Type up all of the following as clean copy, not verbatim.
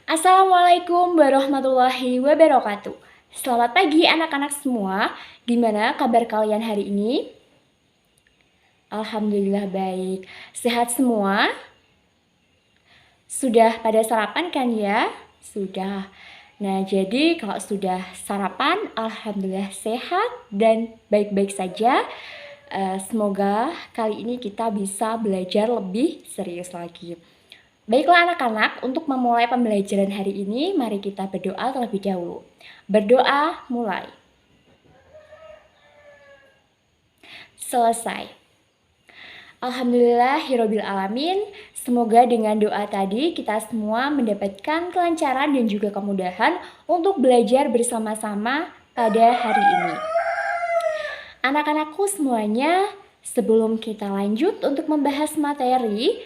Assalamualaikum warahmatullahi wabarakatuh. Selamat pagi anak-anak semua. Gimana kabar kalian hari ini? Alhamdulillah baik. Sehat semua? Sudah pada sarapan kan ya? Sudah. Nah, jadi kalau sudah sarapan, alhamdulillah sehat dan baik-baik saja. Semoga kali ini kita bisa belajar lebih serius lagi. Baiklah anak-anak, untuk memulai pembelajaran hari ini, mari kita berdoa terlebih dahulu. Berdoa mulai. Selesai. Alhamdulillahirabbil alamin. Semoga dengan doa tadi kita semua mendapatkan kelancaran dan juga kemudahan untuk belajar bersama-sama pada hari ini. Anak-anakku semuanya, sebelum kita lanjut untuk membahas materi,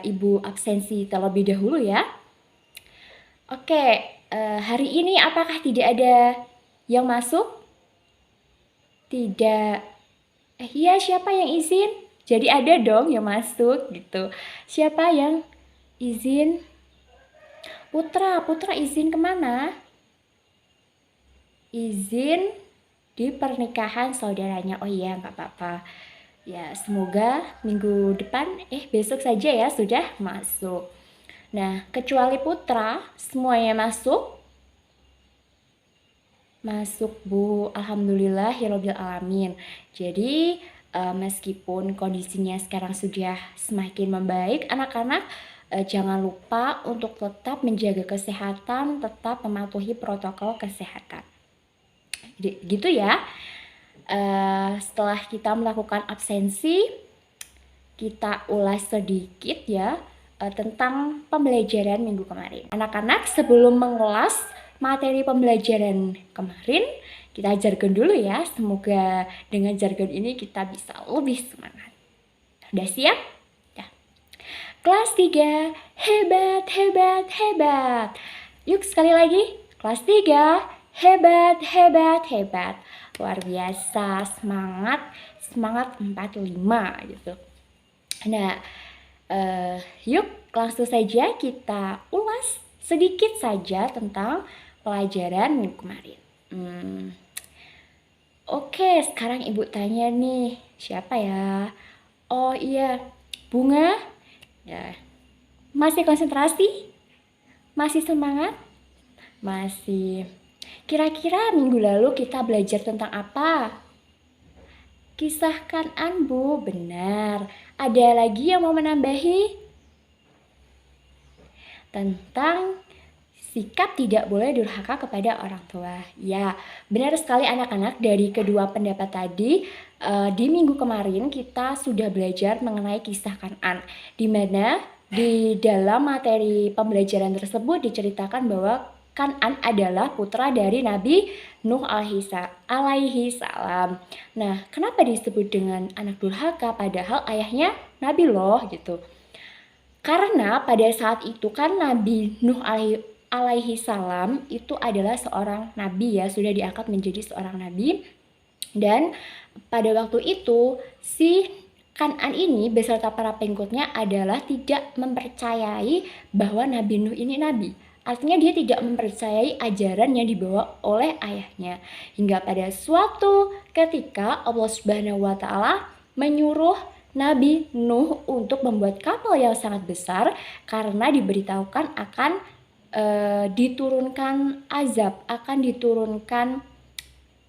Ibu absensi terlebih dahulu ya. Oke, hari ini apakah tidak ada yang masuk? Tidak. Iya, siapa yang izin? Jadi ada dong yang masuk gitu. Siapa yang izin? Putra izin kemana? Izin di pernikahan saudaranya. Oh iya, nggak apa-apa. Ya, semoga minggu depan, besok saja ya sudah masuk. Nah, kecuali Putra, semuanya masuk? Masuk Bu, alhamdulillahirabbil alamin. Jadi, meskipun kondisinya sekarang sudah semakin membaik, anak-anak jangan lupa untuk tetap menjaga kesehatan, tetap mematuhi protokol kesehatan. Gitu ya. Setelah kita melakukan absensi, kita ulas sedikit ya tentang pembelajaran minggu kemarin. Anak-anak, sebelum mengulas materi pembelajaran kemarin, kita jargon dulu ya. Semoga dengan jargon ini kita bisa lebih semangat. Udah siap? Ya. Kelas 3, hebat, hebat, hebat. Yuk sekali lagi, kelas 3, hebat, hebat, hebat. Luar biasa, semangat 45 gitu. Nah, yuk langsung saja kita ulas sedikit saja tentang pelajaran minggu kemarin. Oke, sekarang Ibu tanya nih, siapa ya? Oh iya, Bunga. Ya. Masih konsentrasi? Masih semangat? Masih. Kira-kira minggu lalu kita belajar tentang apa? Kisah Kan'an, Bu. Benar. Ada lagi yang mau menambahi? Tentang sikap tidak boleh durhaka kepada orang tua. Ya, benar sekali anak-anak. Dari kedua pendapat tadi, di minggu kemarin kita sudah belajar mengenai kisah Kan'an, di mana di dalam materi pembelajaran tersebut diceritakan bahwa Kan'an adalah putra dari Nabi Nuh alaihi salam. Nah, kenapa disebut dengan anak durhaka padahal ayahnya Nabi loh gitu? Karena pada saat itu kan Nabi Nuh alaihi salam itu adalah seorang nabi ya, sudah diangkat menjadi seorang nabi. Dan pada waktu itu si Kan'an ini beserta para pengikutnya adalah tidak mempercayai bahwa Nabi Nuh ini nabi. Artinya dia tidak mempercayai ajaran yang dibawa oleh ayahnya. Hingga pada suatu ketika Allah Subhanahu wa taala menyuruh Nabi Nuh untuk membuat kapal yang sangat besar karena diberitahukan akan diturunkan azab, akan diturunkan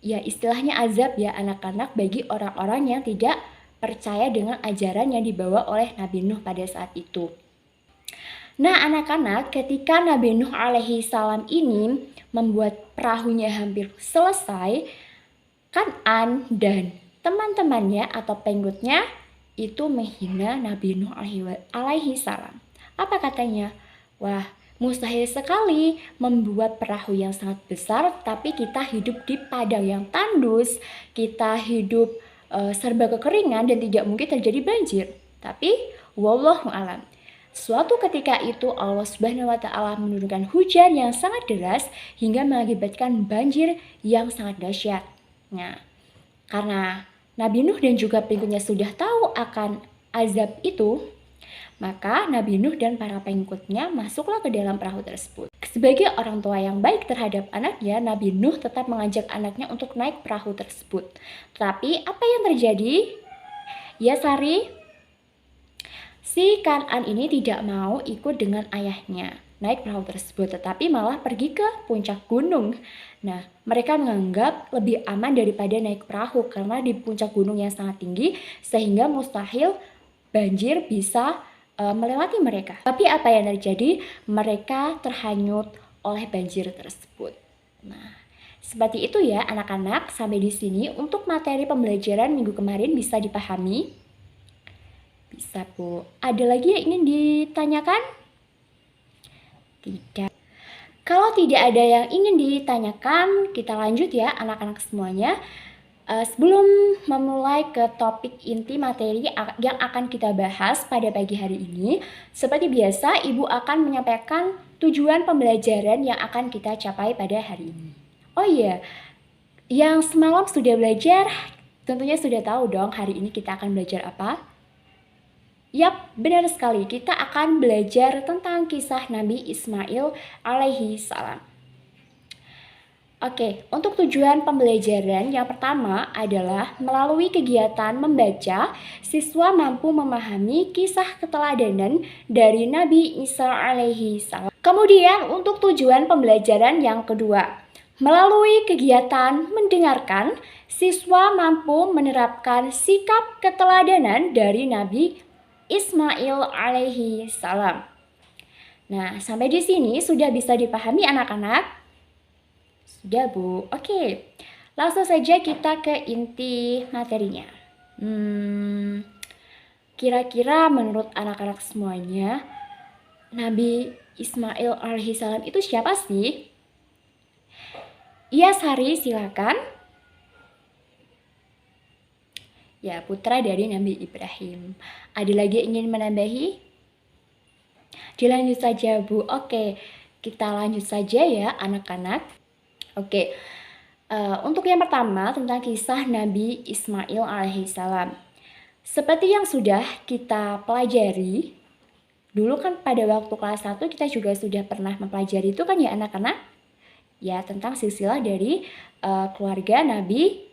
ya istilahnya azab ya anak-anak bagi orang-orang yang tidak percaya dengan ajaran yang dibawa oleh Nabi Nuh pada saat itu. Nah anak-anak, ketika Nabi Nuh alaihi salam ini membuat perahunya hampir selesai, Kan'an dan teman-temannya atau pengikutnya itu menghina Nabi Nuh alaihi salam. Apa katanya? Wah, mustahil sekali membuat perahu yang sangat besar, tapi kita hidup di padang yang tandus, kita hidup serba kekeringan dan tidak mungkin terjadi banjir. Tapi wallahu alam. Suatu ketika itu Allah Subhanahu wa taala menurunkan hujan yang sangat deras hingga mengakibatkan banjir yang sangat dahsyat. Nah, karena Nabi Nuh dan juga pengikutnya sudah tahu akan azab itu, Maka Nabi Nuh dan para pengikutnya masuklah ke dalam perahu tersebut. Sebagai orang tua yang baik terhadap anaknya, Nabi Nuh tetap mengajak anaknya untuk naik perahu tersebut. Tapi apa yang terjadi? Ya Sari, si Kan'an ini tidak mau ikut dengan ayahnya naik perahu tersebut, tetapi malah pergi ke puncak gunung. Nah, mereka menganggap lebih aman daripada naik perahu karena di puncak gunung yang sangat tinggi sehingga mustahil banjir bisa melewati mereka. Tapi apa yang terjadi? Mereka terhanyut oleh banjir tersebut. Nah, seperti itu ya anak-anak. Sampai di sini untuk materi pembelajaran minggu kemarin bisa dipahami? Bisa, Bu. Ada lagi yang ingin ditanyakan? Tidak. Kalau tidak ada yang ingin ditanyakan, kita lanjut ya anak-anak semuanya. Sebelum memulai ke topik inti materi yang akan kita bahas pada pagi hari ini, seperti biasa Ibu akan menyampaikan tujuan pembelajaran yang akan kita capai pada hari ini. Oh iya, yang semalam sudah belajar, tentunya sudah tahu dong hari ini kita akan belajar apa? Yap, benar sekali, kita akan belajar tentang kisah Nabi Ismail alaihi salam. Oke, untuk tujuan pembelajaran yang pertama adalah melalui kegiatan membaca, siswa mampu memahami kisah keteladanan dari Nabi Isa alaihi salam. Kemudian untuk tujuan pembelajaran yang kedua, melalui kegiatan mendengarkan, siswa mampu menerapkan sikap keteladanan dari Nabi Ismail alaihi salam. Nah, sampai di sini sudah bisa dipahami anak-anak? Sudah, Bu. Oke, langsung saja kita ke inti materinya. Kira-kira menurut anak-anak semuanya, Nabi Ismail alaihissalam itu siapa sih? Iya, Sari, silakan. Ya, putra dari Nabi Ibrahim. Ada lagi yang ingin menambahi? Dilanjut saja, Bu. Oke, kita lanjut saja ya, anak-anak. Oke, untuk yang pertama tentang kisah Nabi Ismail alaihissalam. Seperti yang sudah kita pelajari, dulu kan pada waktu kelas 1 kita juga sudah pernah mempelajari itu kan ya anak-anak? Ya, tentang silsilah dari keluarga Nabi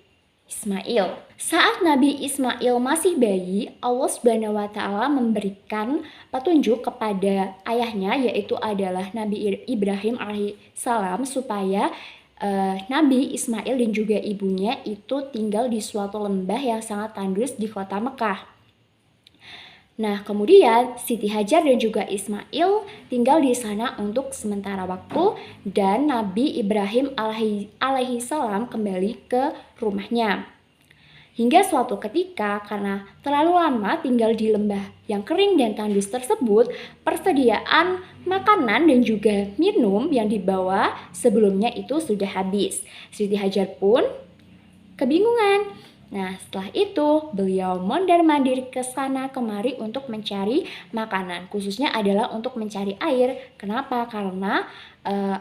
Ismail. Saat Nabi Ismail masih bayi, Allah Subhanahu wa Ta'ala memberikan petunjuk kepada ayahnya, yaitu adalah Nabi Ibrahim alaihissalam, supaya Nabi Ismail dan juga ibunya itu tinggal di suatu lembah yang sangat tandus di kota Mekah. Nah, kemudian Siti Hajar dan juga Ismail tinggal di sana untuk sementara waktu dan Nabi Ibrahim alaihissalam kembali ke rumahnya. Hingga suatu ketika karena terlalu lama tinggal di lembah yang kering dan tandus tersebut, persediaan makanan dan juga minum yang dibawa sebelumnya itu sudah habis. Siti Hajar pun kebingungan. Nah, setelah itu beliau mondar-mandir ke sana kemari untuk mencari makanan. Khususnya adalah untuk mencari air. Kenapa? Karena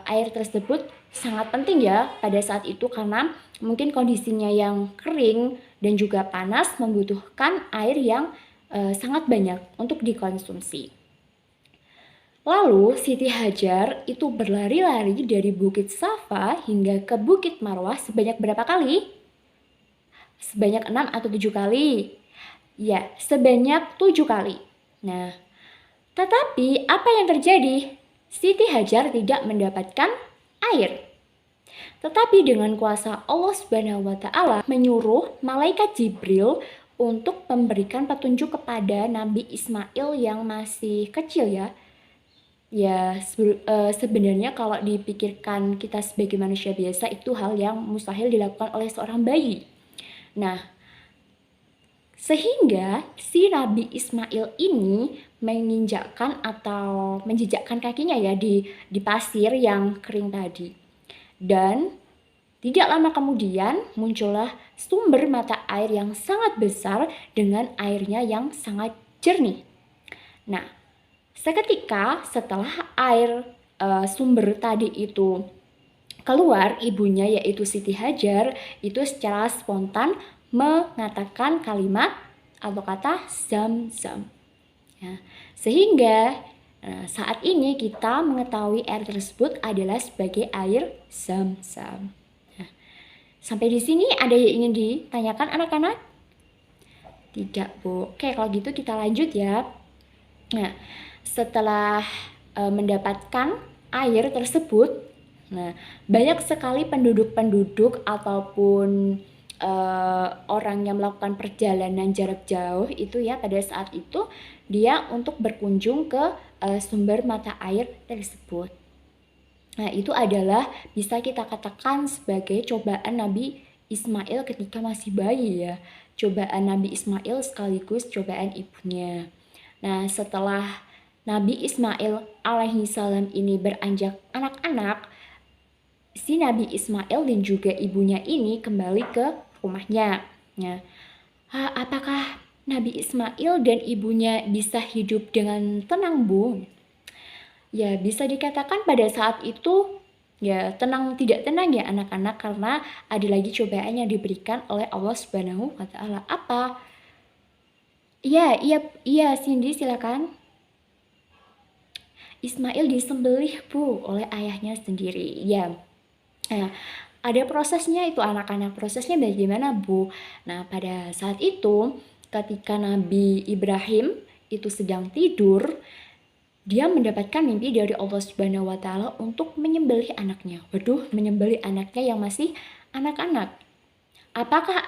air tersebut sangat penting ya pada saat itu karena mungkin kondisinya yang kering dan juga panas membutuhkan air yang sangat banyak untuk dikonsumsi. Lalu Siti Hajar itu berlari-lari dari Bukit Safa hingga ke Bukit Marwah sebanyak berapa kali? Sebanyak 6 atau 7 kali? Ya, sebanyak 7 kali. Nah, tetapi apa yang terjadi? Siti Hajar tidak mendapatkan air. Tetapi dengan kuasa Allah Subhanahu wa Ta'ala menyuruh malaikat Jibril untuk memberikan petunjuk kepada Nabi Ismail yang masih kecil ya. Ya, sebenarnya kalau dipikirkan kita sebagai manusia biasa itu hal yang mustahil dilakukan oleh seorang bayi. Nah, sehingga si Nabi Ismail ini menginjakkan atau menjejakkan kakinya ya di pasir yang kering tadi. Dan tidak lama kemudian muncullah sumber mata air yang sangat besar dengan airnya yang sangat jernih. Nah, seketika setelah air sumber tadi itu keluar, ibunya yaitu Siti Hajar itu secara spontan mengatakan kalimat atau kata zam-zam. Ya. Sehingga saat ini kita mengetahui air tersebut adalah sebagai air Zam-Zam. Nah, sampai di sini ada yang ingin ditanyakan anak-anak? Tidak, Bu. Oke, kalau gitu kita lanjut ya. Nah, setelah mendapatkan air tersebut, nah banyak sekali penduduk-penduduk ataupun orang yang melakukan perjalanan jarak jauh itu ya pada saat itu dia untuk berkunjung ke sumber mata air tersebut. Nah, itu adalah bisa kita katakan sebagai cobaan Nabi Ismail ketika masih bayi ya. Cobaan Nabi Ismail sekaligus cobaan ibunya. Nah, setelah Nabi Ismail alaihi salam ini beranjak anak-anak, si Nabi Ismail dan juga ibunya ini kembali ke rumahnya. Nah, apakah Nabi Ismail dan ibunya bisa hidup dengan tenang, Bu? Ya, bisa dikatakan pada saat itu ya tenang tidak tenang ya anak-anak karena ada lagi cobaan yang diberikan oleh Allah Subhanahu wa taala. Apa? Iya, Cindy silakan. Ismail disembelih, Bu, oleh ayahnya sendiri. Ya. Nah, ada prosesnya itu anak-anak. Prosesnya bagaimana, Bu? Nah, pada saat itu ketika Nabi Ibrahim itu sedang tidur, dia mendapatkan mimpi dari Allah Subhanahu wa taala untuk menyembelih anaknya. Waduh, menyembelih anaknya yang masih anak-anak. Apakah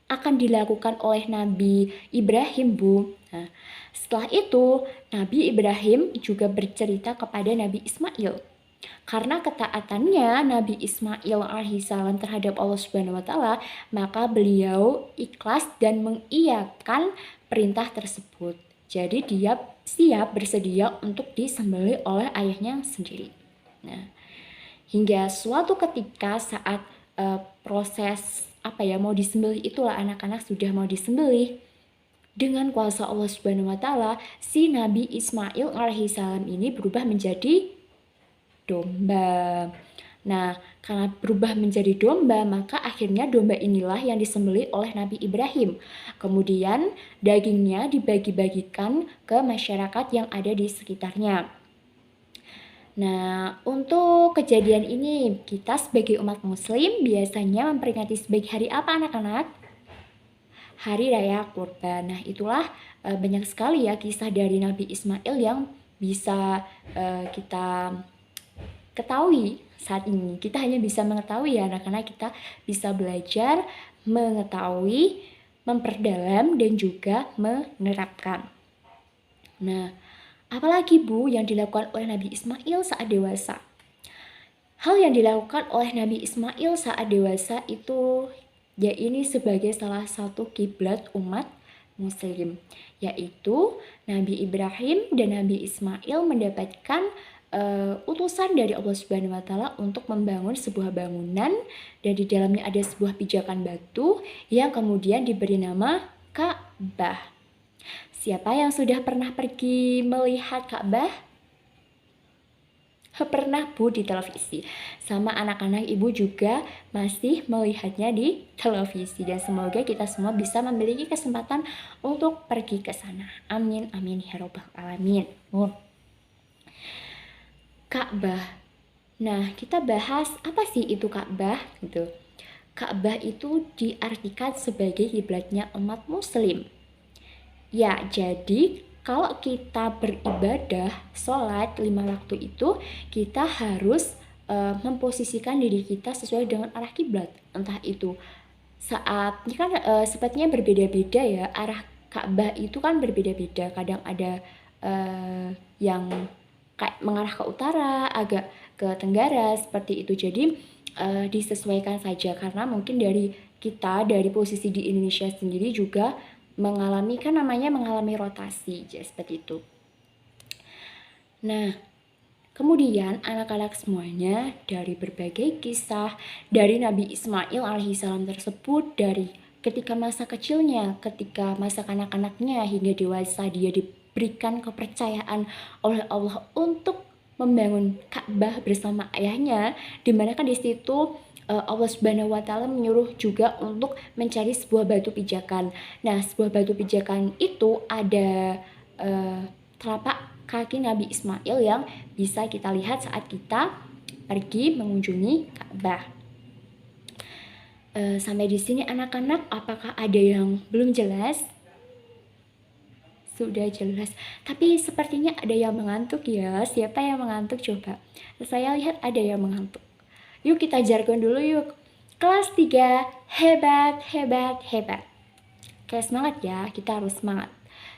akan dilakukan oleh Nabi Ibrahim, Bu? Nah, setelah itu Nabi Ibrahim juga bercerita kepada Nabi Ismail. Karena ketaatannya Nabi Ismail alaihissalam terhadap Allah Subhanahu wa taala, maka beliau ikhlas dan mengiyakan perintah tersebut. Jadi dia siap bersedia untuk disembelih oleh ayahnya sendiri. Nah, hingga suatu ketika saat proses mau disembelih itulah anak-anak sudah mau disembelih. Dengan kuasa Allah Subhanahu wa taala, si Nabi Ismail alaihissalam ini berubah menjadi domba. Nah, karena berubah menjadi domba, maka akhirnya domba inilah yang disembelih oleh Nabi Ibrahim. Kemudian dagingnya dibagi-bagikan ke masyarakat yang ada di sekitarnya. Nah, untuk kejadian ini, kita sebagai umat muslim biasanya memperingati sebagai hari apa anak-anak? Hari Raya Kurban. Nah, itulah banyak sekali ya kisah dari Nabi Ismail yang bisa kita ketahui saat ini. Kita hanya bisa mengetahui ya anak-anak, kita bisa belajar, mengetahui, memperdalam, dan juga menerapkan. Nah, apalagi Bu yang dilakukan oleh Nabi Ismail saat dewasa? Hal yang dilakukan oleh Nabi Ismail saat dewasa itu ya ini sebagai salah satu kiblat umat muslim, yaitu Nabi Ibrahim dan Nabi Ismail mendapatkan utusan dari Allah Subhanahu wa taala untuk membangun sebuah bangunan dan di dalamnya ada sebuah pijakan batu yang kemudian diberi nama Ka'bah. Siapa yang sudah pernah pergi melihat Ka'bah? Pernah Bu di televisi. Sama anak-anak Ibu juga masih melihatnya di televisi dan semoga kita semua bisa memiliki kesempatan untuk pergi ke sana. Amin amin ya rabbal alamin. Ka'bah. Nah, kita bahas apa sih itu Ka'bah gitu. Ka'bah itu diartikan sebagai kiblatnya umat muslim. Ya, jadi kalau kita beribadah, sholat 5 waktu itu, kita harus memposisikan diri kita sesuai dengan arah kiblat. Entah itu saat, ini kan sepertinya berbeda-beda ya, arah Ka'bah itu kan berbeda-beda. Kadang ada yang kayak mengarah ke utara, agak ke tenggara, seperti itu. Jadi disesuaikan saja, karena mungkin dari kita, dari posisi di Indonesia sendiri juga mengalami rotasi, jadi seperti itu. Nah, kemudian anak-anak semuanya dari berbagai kisah dari Nabi Ismail alaihissalam tersebut, dari ketika masa kecilnya, ketika masa kanak-kanaknya hingga dewasa, dia diberikan kepercayaan oleh Allah untuk membangun Ka'bah bersama ayahnya, dimana kan di situ Allah Subhanahu wa taala menyuruh juga untuk mencari sebuah batu pijakan. Nah, sebuah batu pijakan itu ada telapak kaki Nabi Ismail yang bisa kita lihat saat kita pergi mengunjungi Ka'bah. Sampai di sini anak-anak, apakah ada yang belum jelas? Sudah jelas, tapi sepertinya ada yang mengantuk ya. Siapa yang mengantuk coba? Saya lihat ada yang mengantuk. Yuk kita jargon dulu yuk. Kelas 3, hebat, hebat, hebat. Oke, semangat ya, kita harus semangat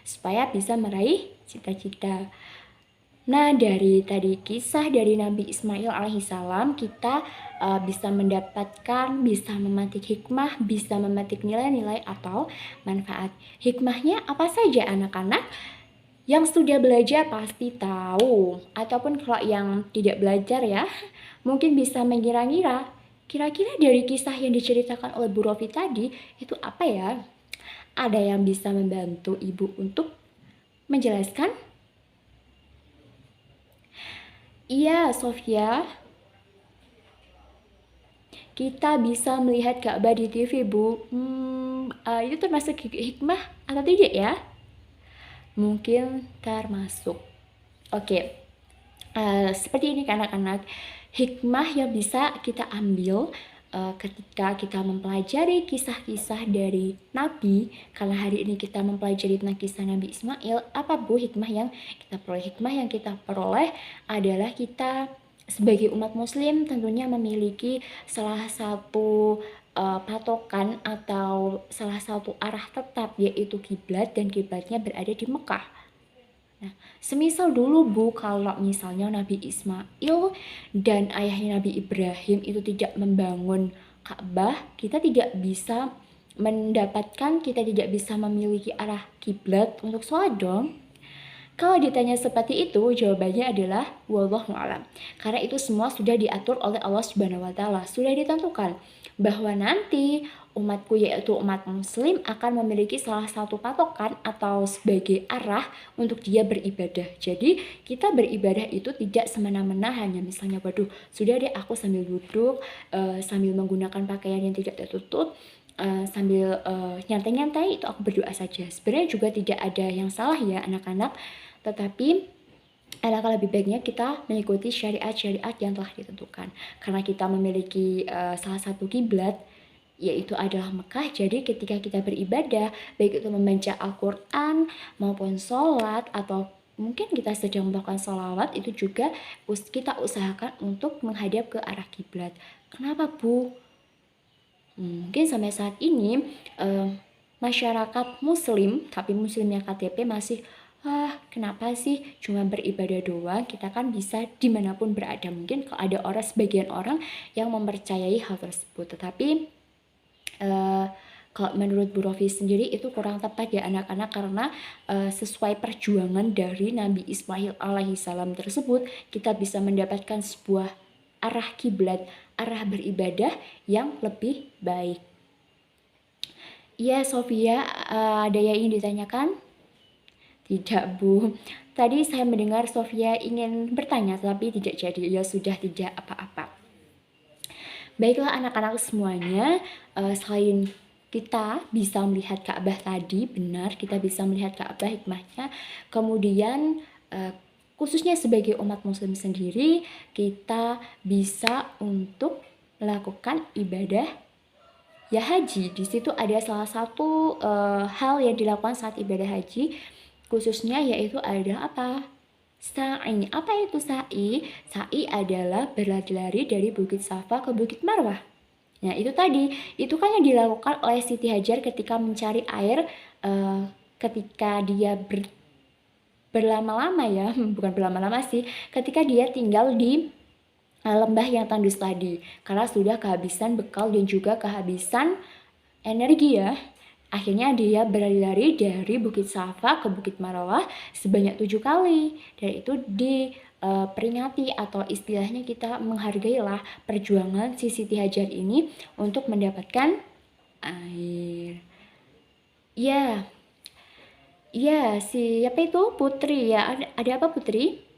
supaya bisa meraih cita-cita. Nah, dari tadi kisah dari Nabi Ismail alaihissalam, kita bisa mendapatkan, bisa memetik hikmah, bisa memetik nilai-nilai atau manfaat. Hikmahnya apa saja anak-anak? Yang sudah belajar pasti tahu, ataupun kalau yang tidak belajar ya, mungkin bisa mengira-ngira, kira-kira dari kisah yang diceritakan oleh Bu Rofi tadi, itu apa ya? Ada yang bisa membantu Ibu untuk menjelaskan? Iya, Sofia. Kita bisa melihat Ka'bah di TV, Bu. Itu termasuk hikmah atau tidak ya? Mungkin termasuk. Oke. Seperti ini kan anak-anak. Hikmah yang bisa kita ambil ketika kita mempelajari kisah-kisah dari Nabi, karena hari ini kita mempelajari tentang kisah Nabi Ismail, apa Bu hikmah yang kita peroleh? Hikmah yang kita peroleh adalah kita sebagai umat muslim tentunya memiliki salah satu patokan atau salah satu arah tetap, yaitu kiblat, dan kiblatnya berada di Mekah. Nah, semisal dulu Bu, kalau misalnya Nabi Ismail dan ayahnya Nabi Ibrahim itu tidak membangun Ka'bah, kita tidak bisa mendapatkan, kita tidak bisa memiliki arah kiblat untuk sholat dong. Kalau ditanya seperti itu, jawabannya adalah wallahu a'lam. Karena itu semua sudah diatur oleh Allah Subhanahu wa taala, sudah ditentukan bahwa nanti umatku yaitu umat muslim akan memiliki salah satu patokan atau sebagai arah untuk dia beribadah. Jadi kita beribadah itu tidak semena-mena hanya misalnya waduh sudah deh aku sambil duduk sambil menggunakan pakaian yang tidak tertutup sambil nyantai-nyantai itu aku berdoa saja. Sebenarnya juga tidak ada yang salah ya anak-anak, tetapi alangkah lebih baiknya kita mengikuti syariat-syariat yang telah ditentukan. Karena kita memiliki salah satu kiblat yaitu adalah Mekah. Jadi ketika kita beribadah, baik itu membaca Al-Quran maupun sholat, atau mungkin kita sedang melakukan sholawat, itu juga kita usahakan untuk menghadap ke arah kiblat. Kenapa Bu? Mungkin sampai saat ini masyarakat muslim, tapi muslimnya KTP masih kenapa sih cuma beribadah doang, kita kan bisa dimanapun berada. Mungkin kalau ada sebagian orang yang mempercayai hal tersebut, tetapi kalau menurut Bu Rofi sendiri itu kurang tepat ya anak-anak, karena sesuai perjuangan dari Nabi Ismail alaihissalam tersebut, kita bisa mendapatkan sebuah arah kiblat, arah beribadah yang lebih baik. Iya Sofia, ada yang ingin ditanyakan? Tidak Bu, tadi saya mendengar Sofia ingin bertanya tapi tidak jadi, ya sudah, tidak apa-apa. Baiklah anak-anak semuanya, selain kita bisa melihat Ka'bah tadi, benar kita bisa melihat Ka'bah hikmahnya, kemudian khususnya sebagai umat muslim sendiri, kita bisa untuk melakukan ibadah ya haji. Di situ ada salah satu hal yang dilakukan saat ibadah haji, khususnya yaitu adalah apa? Sa'i. Apa itu sa'i? Sa'i adalah berlari-lari dari Bukit Safa ke Bukit Marwah. Nah itu tadi, itu kan yang dilakukan oleh Siti Hajar ketika mencari air, ketika dia berlama-lama ya, bukan berlama-lama sih, ketika dia tinggal di lembah yang tandus tadi, karena sudah kehabisan bekal dan juga kehabisan energi ya. Akhirnya dia berlari-lari dari Bukit Safa ke Bukit Marwah sebanyak 7 kali. Dan itu diperingati atau istilahnya kita menghargailah perjuangan si Siti Hajar ini untuk mendapatkan air. Ya, siapa itu? Putri ya. Ada apa Putri?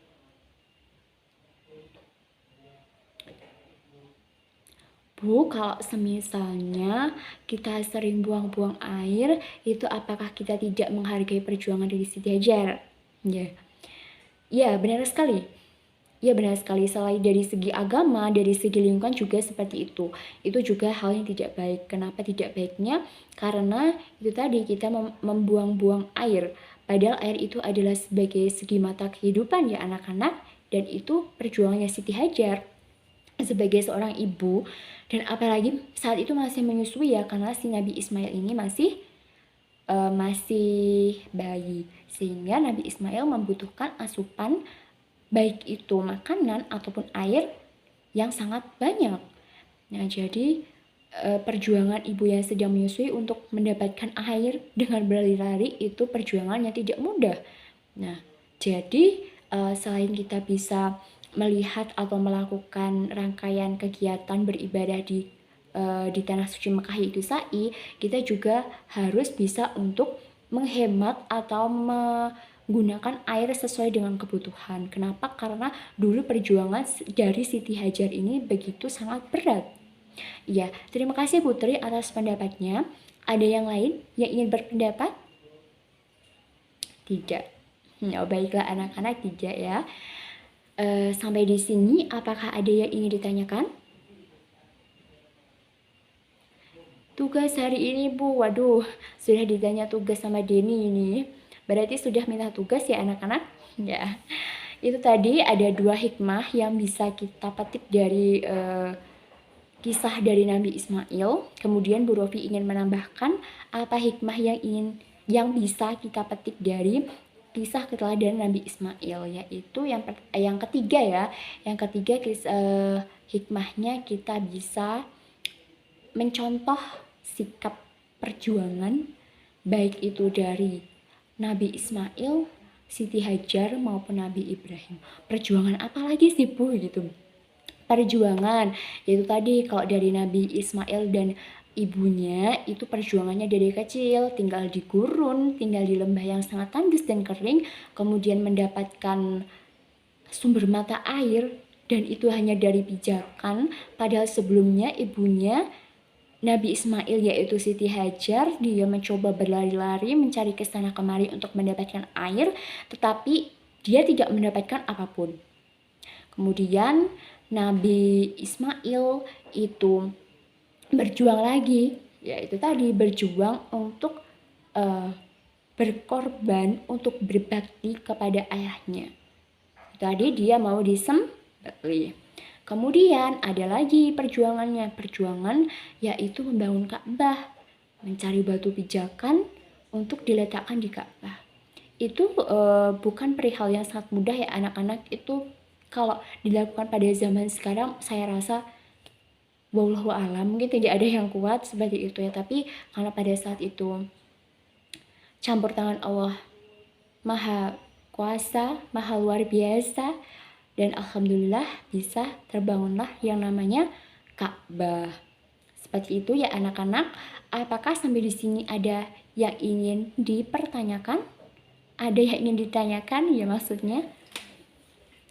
Bu, kalau semisalnya kita sering buang-buang air, itu apakah kita tidak menghargai perjuangan dari Siti Hajar? Ya, ya benar sekali. Ya benar sekali, selain dari segi agama, dari segi lingkungan juga seperti itu. Itu juga hal yang tidak baik. Kenapa tidak baiknya? Karena itu tadi kita membuang-buang air. Padahal air itu adalah sebagai segi mata kehidupan ya anak-anak. Dan itu perjuangannya Siti Hajar sebagai seorang ibu. Dan apalagi saat itu masih menyusui ya, karena si Nabi Ismail ini masih bayi. Sehingga Nabi Ismail membutuhkan asupan baik itu makanan ataupun air yang sangat banyak. Nah, jadi perjuangan ibu yang sedang menyusui untuk mendapatkan air dengan berlari-lari itu perjuangan yang tidak mudah. Nah, jadi selain kita bisa melihat atau melakukan rangkaian kegiatan beribadah di tanah suci Mekah itu sa'i, kita juga harus bisa untuk menghemat atau menggunakan air sesuai dengan kebutuhan. Kenapa? Karena dulu perjuangan dari Siti Hajar ini begitu sangat berat. Ya, terima kasih Putri atas pendapatnya. Ada yang lain yang ingin berpendapat? Tidak. Oh, baiklah anak-anak, tidak ya. Sampai di sini, apakah ada yang ingin ditanyakan? Tugas hari ini Bu, waduh, sudah ditanya tugas sama Denny ini. Berarti sudah minta tugas ya anak-anak? Ya, itu tadi ada 2 hikmah yang bisa kita petik dari kisah dari Nabi Ismail. Kemudian Bu Rofi ingin menambahkan apa hikmah yang bisa kita petik dari kisah keteladanan Nabi Ismail, yaitu yang ketiga ya. Yang ketiga hikmahnya kita bisa mencontoh sikap perjuangan baik itu dari Nabi Ismail, Siti Hajar maupun Nabi Ibrahim. Perjuangan apa lagi sih Bu gitu? Perjuangan yaitu tadi kalau dari Nabi Ismail dan ibunya itu perjuangannya dari kecil, tinggal di gurun, tinggal di lembah yang sangat tandus dan kering, kemudian mendapatkan sumber mata air, dan itu hanya dari pijakan. Padahal sebelumnya ibunya Nabi Ismail yaitu Siti Hajar, dia mencoba berlari-lari mencari ke sana kemari untuk mendapatkan air, tetapi dia tidak mendapatkan apapun. Kemudian Nabi Ismail itu berjuang lagi, yaitu tadi berjuang untuk berkorban untuk berbakti kepada ayahnya. Tadi dia mau disembelih. Kemudian ada lagi perjuangan yaitu membangun Ka'bah, mencari batu pijakan untuk diletakkan di Ka'bah. Itu bukan perihal yang sangat mudah ya anak-anak. Itu kalau dilakukan pada zaman sekarang saya rasa wallahu alam mungkin tidak ada yang kuat seperti itu ya, tapi karena pada saat itu campur tangan Allah maha kuasa, maha luar biasa, dan alhamdulillah bisa terbangunlah yang namanya Ka'bah. Seperti itu ya anak-anak. Apakah sampai di sini ada yang ingin dipertanyakan? Ada yang ingin ditanyakan ya maksudnya?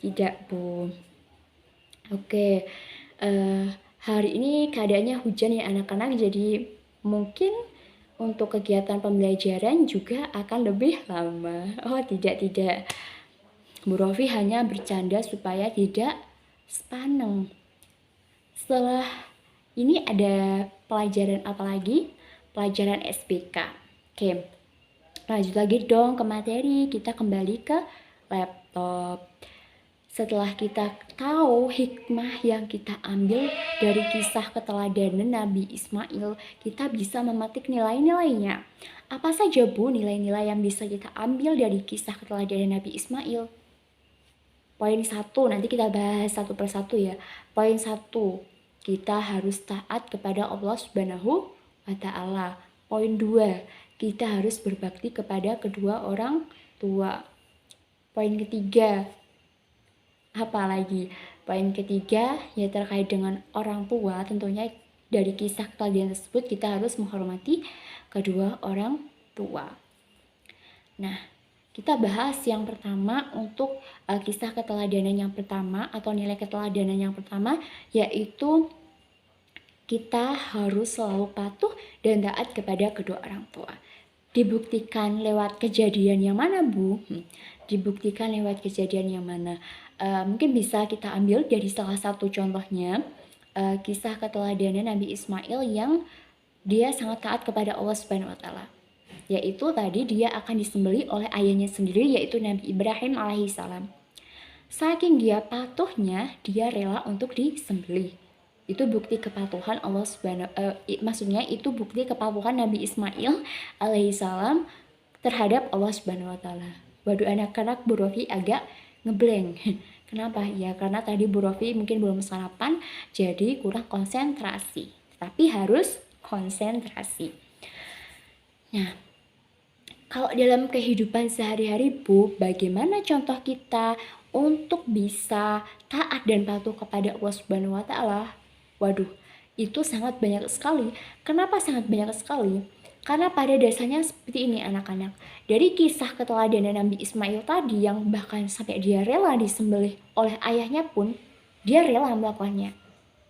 Tidak Bu. Oke, hari ini keadaannya hujan ya anak-anak, jadi mungkin untuk kegiatan pembelajaran juga akan lebih lama. Oh tidak. Bu Rofi hanya bercanda supaya tidak sepaneng. Setelah ini ada pelajaran apa lagi? Pelajaran SPK. Oke, lanjut lagi dong ke materi. Kita kembali ke laptop. Setelah kita tahu hikmah yang kita ambil dari kisah keteladanan Nabi Ismail, kita bisa memetik nilai-nilainya. Apa saja Bu nilai-nilai yang bisa kita ambil dari kisah keteladanan Nabi Ismail? Poin 1, nanti kita bahas satu persatu ya. Poin 1, kita harus taat kepada Allah Subhanahu wa Ta'ala. Poin 2, kita harus berbakti kepada kedua orang tua. Poin ketiga, apa lagi? Poin ketiga ya terkait dengan orang tua, tentunya dari kisah keteladanan tersebut kita harus menghormati kedua orang tua. Nah, kita bahas yang pertama untuk kisah keteladanan yang pertama atau nilai keteladanan yang pertama, yaitu kita harus selalu patuh dan taat kepada kedua orang tua. Dibuktikan lewat kejadian yang mana Bu? Dibuktikan lewat kejadian yang mana? Mungkin bisa kita ambil dari salah satu contohnya, kisah keteladanan Nabi Ismail yang dia sangat taat kepada Allah Subhanahu wa taala. Yaitu tadi dia akan disembelih oleh ayahnya sendiri, yaitu Nabi Ibrahim alaihissalam. Saking dia patuhnya, dia rela untuk disembelih. Itu bukti kepatuhan Allah Subhanahu maksudnya itu bukti kepatuhan Nabi Ismail alaihissalam terhadap Allah Subhanahu wa taala. Waduh, anak-anak Bu Rofi agak ngeblank. Kenapa? Ya karena tadi Bu Rofi mungkin belum sarapan, jadi kurang konsentrasi. Tapi harus konsentrasi. Nah, kalau dalam kehidupan sehari-hari Bu, bagaimana contoh kita untuk bisa taat dan patuh kepada Allah Subhanahu wa taala? Waduh, itu sangat banyak sekali. Kenapa sangat banyak sekali? Karena pada dasarnya seperti ini anak-anak. Dari kisah keteladanan Nabi Ismail tadi yang bahkan sampai dia rela disembelih oleh ayahnya pun, dia rela melakukannya.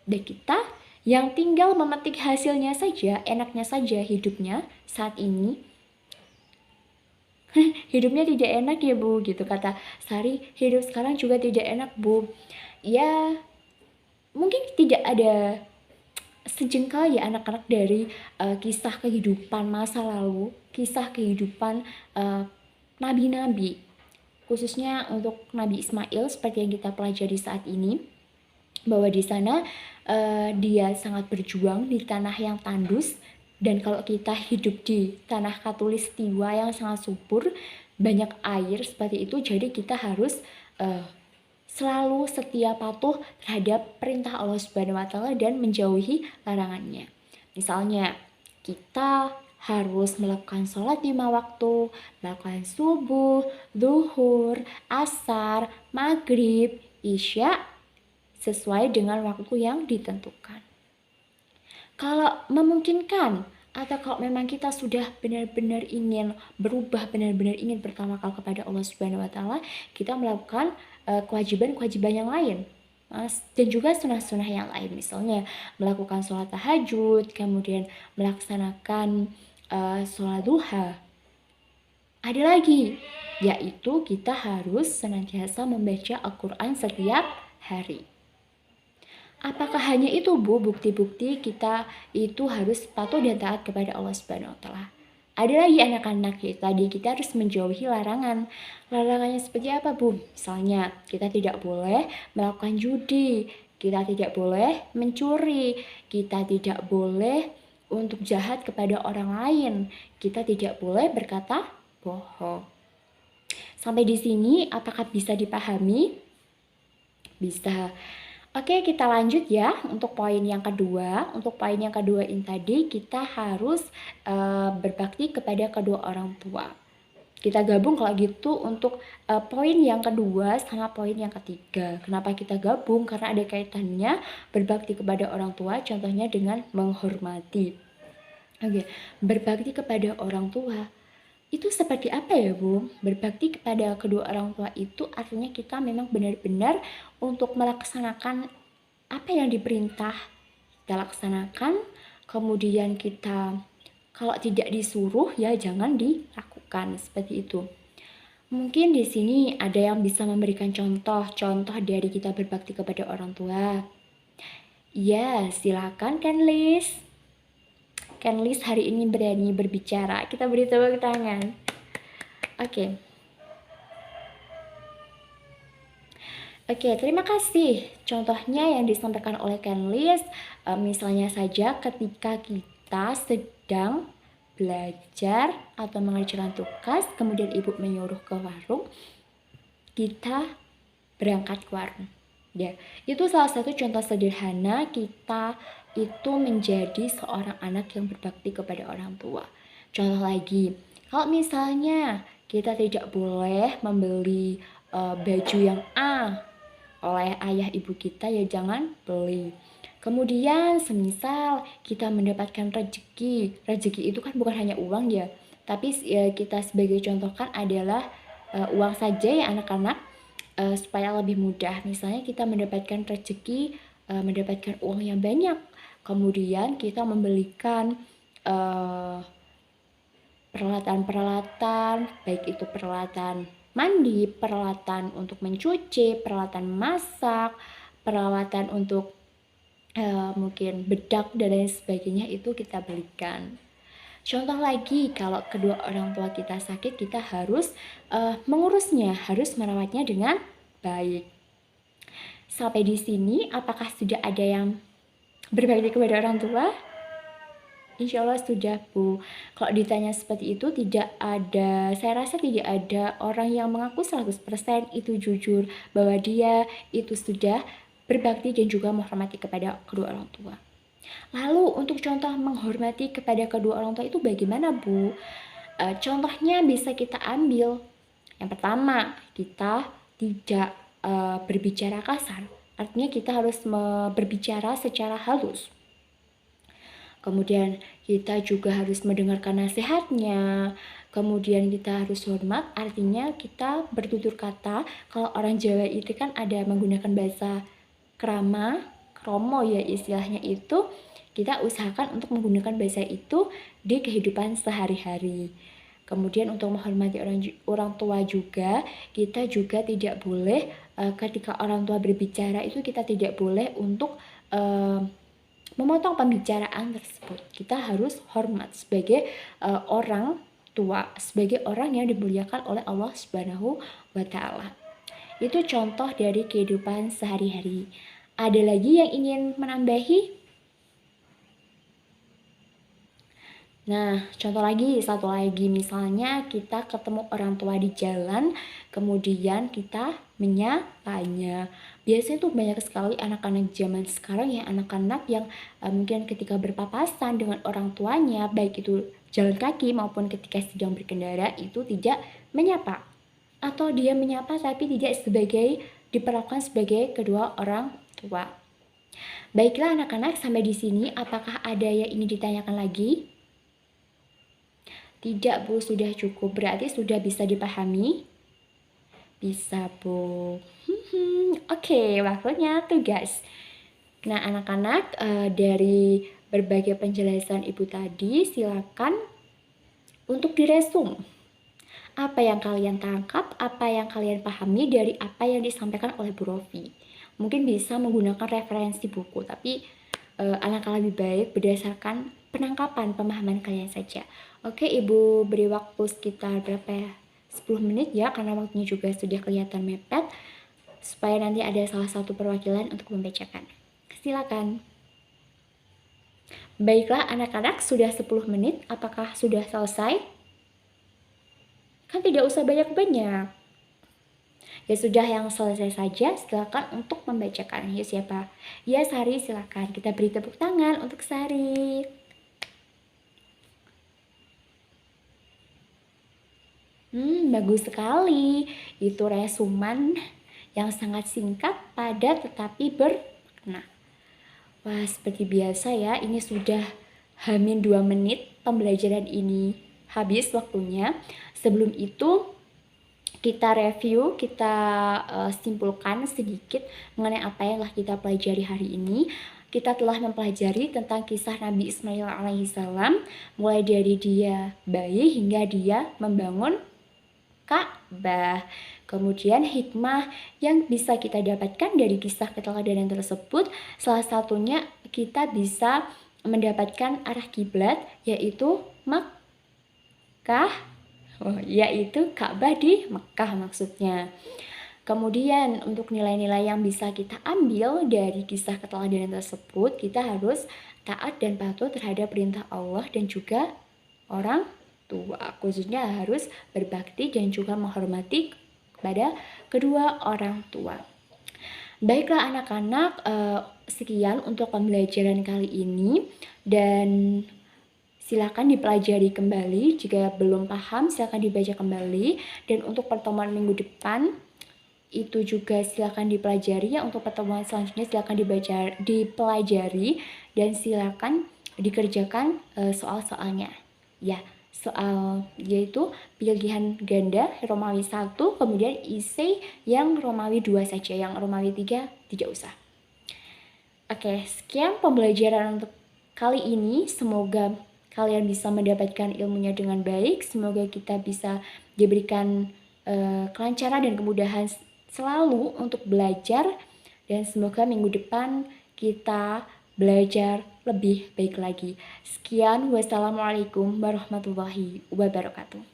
Dan kita yang tinggal memetik hasilnya saja, enaknya saja hidupnya saat ini. Hidupnya tidak enak ya Bu, gitu kata Sari, hidup sekarang juga tidak enak Bu. Ya, mungkin tidak ada sejengkal ya anak-anak dari kisah kehidupan masa lalu, kisah kehidupan nabi-nabi, khususnya untuk Nabi Ismail seperti yang kita pelajari saat ini, bahwa di sana dia sangat berjuang di tanah yang tandus, dan kalau kita hidup di tanah khatulistiwa yang sangat subur, banyak air seperti itu, jadi kita harus selalu setia patuh terhadap perintah Allah Subhanahu wa taala dan menjauhi larangannya. Misalnya, kita harus melakukan sholat 5 waktu, melakukan subuh, zuhur, asar, maghrib, isya sesuai dengan waktu yang ditentukan. Kalau memungkinkan atau kalau memang kita sudah benar-benar ingin berubah, benar-benar ingin bertawakal kepada Allah Subhanahu wa taala, kita melakukan kewajiban-kewajiban yang lain dan juga sunnah-sunnah yang lain, misalnya melakukan sholat tahajud, kemudian melaksanakan sholat duha. Ada lagi, yaitu kita harus senantiasa membaca Al-Quran setiap hari. Apakah hanya itu Bu, bukti-bukti kita itu harus patuh dan taat kepada Allah Subhanahu wa taala? Ada lagi anak-anak ya, tadi kita harus menjauhi larangan. Larangannya seperti apa Bu? Misalnya kita tidak boleh melakukan judi, kita tidak boleh mencuri, kita tidak boleh untuk jahat kepada orang lain, kita tidak boleh berkata bohong. Sampai di sini apakah bisa dipahami? Bisa. Oke, kita lanjut ya untuk poin yang kedua. Untuk poin yang kedua ini tadi kita harus berbakti kepada kedua orang tua. Kita gabung kalau gitu untuk poin yang kedua sama poin yang ketiga. Kenapa kita gabung? Karena ada kaitannya berbakti kepada orang tua, contohnya dengan menghormati. Oke, berbakti kepada orang tua itu seperti apa ya Bu? Berbakti kepada kedua orang tua itu artinya kita memang benar-benar untuk melaksanakan apa yang diperintah, kita laksanakan, kemudian kita kalau tidak disuruh ya jangan dilakukan, seperti itu. Mungkin di sini ada yang bisa memberikan contoh dari kita berbakti kepada orang tua. Ya, silakan Kenlis. Kenlis hari ini berani berbicara. Kita beri tepuk tangan. Oke. Oke, terima kasih. Contohnya yang disampaikan oleh Kenlis, misalnya saja ketika kita sedang belajar atau mengerjakan tugas, kemudian ibu menyuruh ke warung, kita berangkat ke warung. Ya, itu salah satu contoh sederhana kita itu menjadi seorang anak yang berbakti kepada orang tua. Contoh lagi, kalau misalnya kita tidak boleh membeli baju yang A oleh ayah ibu kita, ya jangan beli. Kemudian semisal kita mendapatkan rezeki itu kan bukan hanya uang ya, tapi kita sebagai contohkan adalah uang saja ya anak-anak, supaya lebih mudah. Misalnya kita mendapatkan rezeki, mendapatkan uang yang banyak, kemudian kita membelikan peralatan-peralatan, baik itu peralatan mandi, peralatan untuk mencuci, peralatan masak, peralatan untuk mungkin bedak dan lain sebagainya itu kita belikan. Contoh lagi, kalau kedua orang tua kita sakit, kita harus mengurusnya, harus merawatnya dengan baik. Sampai di sini, apakah sudah ada yang berbakti kepada orang tua? Insya Allah sudah, Bu. Kalau ditanya seperti itu, saya rasa tidak ada orang yang mengaku 100% itu jujur bahwa dia itu sudah berbakti dan juga menghormati kepada kedua orang tua. Lalu untuk contoh menghormati kepada kedua orang tua itu bagaimana, Bu? Contohnya bisa kita ambil. Yang pertama, kita tidak berbicara kasar. Artinya kita harus berbicara secara halus. Kemudian kita juga harus mendengarkan nasihatnya. Kemudian kita harus hormat, artinya kita bertutur kata. Kalau orang Jawa itu kan ada menggunakan bahasa krama, kromo ya istilahnya itu. Kita usahakan untuk menggunakan bahasa itu di kehidupan sehari-hari. Kemudian untuk menghormati orang tua juga, kita juga tidak boleh ketika orang tua berbicara itu kita tidak boleh untuk memotong pembicaraan tersebut. Kita harus hormat sebagai orang tua, sebagai orang yang dimuliakan oleh Allah Subhanahu wa Ta'ala. Itu contoh dari kehidupan sehari-hari. Ada lagi yang ingin menambahi? Nah, contoh lagi, satu lagi, misalnya kita ketemu orang tua di jalan, kemudian kita menyapanya. Biasanya tuh banyak sekali anak-anak zaman sekarang ya, anak-anak yang mungkin ketika berpapasan dengan orang tuanya, baik itu jalan kaki maupun ketika sedang berkendara, itu tidak menyapa. Atau dia menyapa tapi tidak diperlakukan sebagai kedua orang tua. Baiklah anak-anak, sampai di sini apakah ada yang ingin ditanyakan lagi? Tidak, Bu, sudah cukup. Berarti sudah bisa dipahami? Bisa, Bu. Oke, waktunya tugas. Nah, anak-anak, dari berbagai penjelasan Ibu tadi, silakan untuk diresum. Apa yang kalian tangkap, apa yang kalian pahami dari apa yang disampaikan oleh Bu Rofi. Mungkin bisa menggunakan referensi buku, tapi alangkah lebih baik berdasarkan penangkapan pemahaman kalian saja. Oke, Ibu beri waktu sekitar berapa ya? 10 menit ya, karena waktunya juga sudah kelihatan mepet, supaya nanti ada salah satu perwakilan untuk membacakan. Silakan. Baiklah anak-anak, sudah 10 menit, apakah sudah selesai? Kan tidak usah banyak-banyak. Ya sudah, yang selesai saja, silakan untuk membacakan. Ya siapa? Ya Sari, silakan. Kita beri tepuk tangan untuk Sari. Bagus sekali. Itu resuman yang sangat singkat, padat, tetapi bermakna. Wah, seperti biasa ya, ini sudah hamin 2 menit pembelajaran ini habis waktunya. Sebelum itu, kita review, kita simpulkan sedikit mengenai apa yang telah kita pelajari hari ini. Kita telah mempelajari tentang kisah Nabi Ismail alaihissalam, mulai dari dia bayi hingga dia membangun Ka'bah. Kemudian hikmah yang bisa kita dapatkan dari kisah keteladanan tersebut, salah satunya kita bisa mendapatkan arah kiblat, yaitu Makkah, yaitu Ka'bah di Mekah maksudnya. Kemudian untuk nilai-nilai yang bisa kita ambil dari kisah keteladanan tersebut, kita harus taat dan patuh terhadap perintah Allah dan juga orang tua, khususnya harus berbakti dan juga menghormati kepada kedua orang tua. Baiklah anak-anak, sekian untuk pembelajaran kali ini, dan silakan dipelajari kembali. Jika belum paham, silakan dibaca kembali. Dan untuk pertemuan minggu depan itu juga silakan dipelajari ya. Untuk pertemuan selanjutnya silakan dipelajari dan silakan dikerjakan soal-soalnya ya. Soal yaitu pilihan ganda Romawi 1, kemudian isi yang Romawi 2 saja, yang Romawi 3 tidak usah. Oke, sekian pembelajaran untuk kali ini. Semoga kalian bisa mendapatkan ilmunya dengan baik. Semoga kita bisa diberikan kelancaran dan kemudahan selalu untuk belajar, dan semoga minggu depan kita belajar lebih baik lagi. Sekian, wassalamualaikum warahmatullahi wabarakatuh.